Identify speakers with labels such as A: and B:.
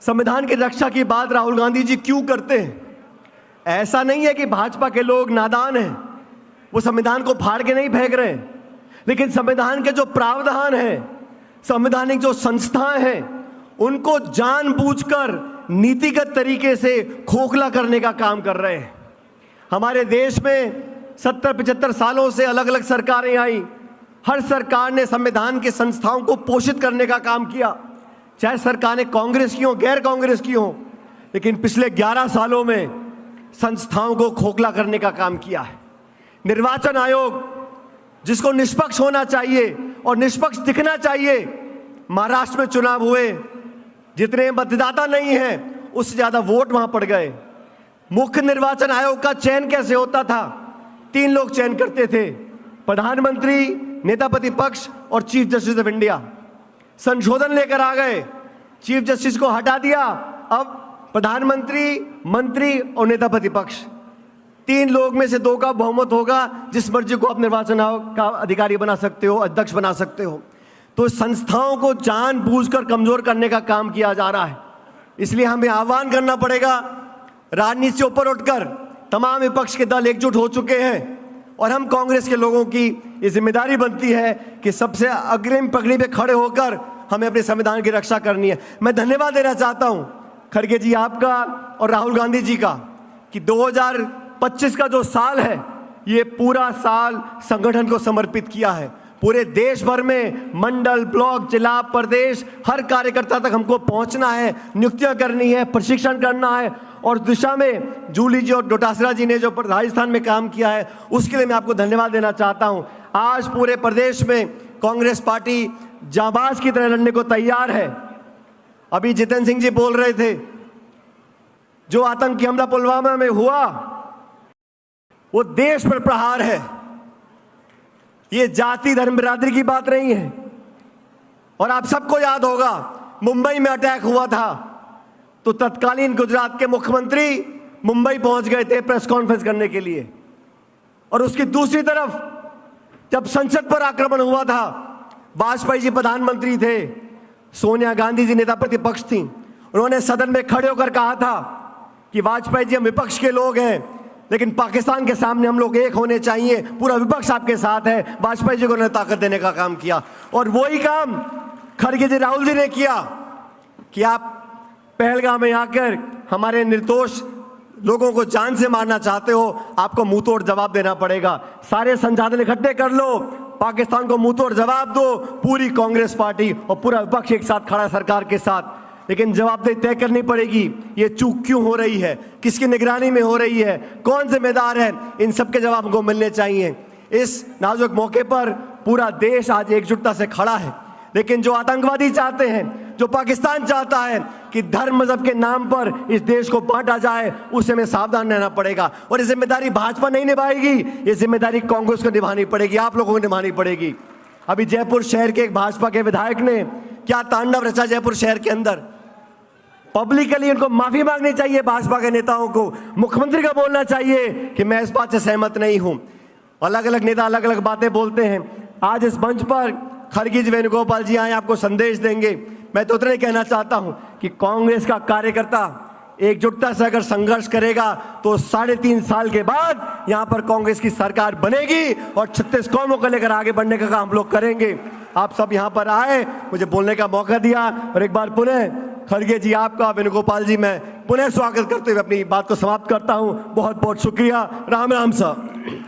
A: संविधान की रक्षा की बात राहुल गांधी जी क्यों करते हैं? ऐसा नहीं है कि भाजपा के लोग नादान हैं, वो संविधान को फाड़ के नहीं फेंक रहे हैं, लेकिन संविधान के जो प्रावधान हैं, संवैधानिक जो संस्थाएं हैं, उनको जानबूझकर नीतिगत तरीके से खोखला करने का काम कर रहे हैं। हमारे देश में 70-75 सालों से अलग अलग सरकारें आई, हर सरकार ने संविधान के संस्थाओं को पोषित करने का काम किया, चाहे सरकारें कांग्रेस की हो, गैर कांग्रेस की हो, लेकिन पिछले 11 सालों में संस्थाओं को खोखला करने का काम किया है। निर्वाचन आयोग, जिसको निष्पक्ष होना चाहिए और निष्पक्ष दिखना चाहिए, महाराष्ट्र में चुनाव हुए, जितने मतदाता नहीं हैं उससे ज्यादा वोट वहां पड़ गए। मुख्य निर्वाचन आयोग का चयन कैसे होता था? 3 लोग चयन करते थे, प्रधानमंत्री, नेता प्रतिपक्ष और चीफ जस्टिस ऑफ इंडिया। संशोधन लेकर आ गए, चीफ जस्टिस को हटा दिया, अब प्रधानमंत्री, मंत्री और नेता प्रतिपक्ष, 3 लोग में से 2 का बहुमत होगा, जिस मर्जी को आप निर्वाचन आयोग का अधिकारी बना सकते हो, अध्यक्ष बना सकते हो। तो संस्थाओं को जानबूझकर कमजोर करने का काम किया जा रहा है। इसलिए हमें आह्वान करना पड़ेगा, राजनीति से ऊपर उठकर तमाम विपक्ष के दल एकजुट हो चुके हैं और हम कांग्रेस के लोगों की ये जिम्मेदारी बनती है कि सबसे अग्रिम पगड़ी पे खड़े होकर हमें अपने संविधान की रक्षा करनी है। मैं धन्यवाद देना चाहता हूं खड़गे जी आपका और राहुल गांधी जी का कि 2025 का जो साल है, ये पूरा साल संगठन को समर्पित किया है। पूरे देश भर में मंडल, ब्लॉक, जिला, प्रदेश, हर कार्यकर्ता तक हमको पहुंचना है, नियुक्तियां करनी है, प्रशिक्षण करना है, और दिशा में जूली जी और डोटासरा जी ने जो राजस्थान में काम किया है उसके लिए मैं आपको धन्यवाद देना चाहता हूं। आज पूरे प्रदेश में कांग्रेस पार्टी जाबाज की तरह लड़ने को तैयार है। अभी जितेंद्र सिंह जी बोल रहे थे, जो आतंकी हमला पुलवामा में हुआ वो देश पर प्रहार है, ये जाति धर्म बिरादरी की बात नहीं है। और आप सबको याद होगा, मुंबई में अटैक हुआ था तो तत्कालीन गुजरात के मुख्यमंत्री मुंबई पहुंच गए थे प्रेस कॉन्फ्रेंस करने के लिए, और उसकी दूसरी तरफ जब संसद पर आक्रमण हुआ था, वाजपेयी जी प्रधानमंत्री थे, सोनिया गांधी जी नेता प्रतिपक्ष थी, उन्होंने सदन में खड़े होकर कहा था कि वाजपेयी जी हम विपक्ष के लोग हैं, लेकिन पाकिस्तान के सामने हम लोग एक होने चाहिए, पूरा विपक्ष आपके साथ है। वाजपेयी जी को उन्होंने ताकत देने का काम किया, और वही काम खड़गे जी, राहुल जी ने किया कि आप पहलगाम में आकर हमारे निर्दोष लोगों को जान से मारना चाहते हो, आपको मुंह तोड़ जवाब देना पड़ेगा। सारे संसाधन इकट्ठे कर लो, पाकिस्तान को मुंह तोड़ जवाब दो। पूरी कांग्रेस पार्टी और पूरा विपक्ष एक साथ खड़ा सरकार के साथ, लेकिन जवाबदेही तय करनी पड़ेगी। ये चूक क्यों हो रही है, किसकी निगरानी में हो रही है, कौन जिम्मेदार है, इन सब के जवाब हमको मिलने चाहिए। इस नाजुक मौके पर पूरा देश आज एकजुटता से खड़ा है, लेकिन जो आतंकवादी चाहते हैं, जो पाकिस्तान चाहता है कि धर्म मजहब के नाम पर इस देश को बांटा जाए, उससे हमें सावधान रहना पड़ेगा। और ये जिम्मेदारी भाजपा नहीं निभाएगी, ये जिम्मेदारी कांग्रेस को निभानी पड़ेगी, आप लोगों को निभानी पड़ेगी। अभी जयपुर शहर के एक भाजपा के विधायक ने क्या तांडव रचा जयपुर शहर के अंदर। पब्लिकली उनको माफी मांगनी चाहिए, भाजपा के नेताओं को, मुख्यमंत्री का बोलना चाहिए कि मैं इस बात से सहमत नहीं हूं। अलग अलग नेता अलग अलग बातें बोलते हैं। आज इस मंच पर खड़गे जी, वेणुगोपाल जी आए, आपको संदेश देंगे। मैं तो उतना ही कहना चाहता हूं कि कांग्रेस का कार्यकर्ता एकजुटता से अगर संघर्ष करेगा तो 3.5 साल के बाद यहां पर कांग्रेस की सरकार बनेगी और 36 कौमों को लेकर आगे बढ़ने का काम हम लोग करेंगे। आप सब यहां पर आए, मुझे बोलने का मौका दिया, और एक बार पुनः खड़गे जी आपका, वेणुगोपाल जी मैं पुनः स्वागत करते हुए अपनी बात को समाप्त करता हूं। बहुत बहुत शुक्रिया। राम राम साहब।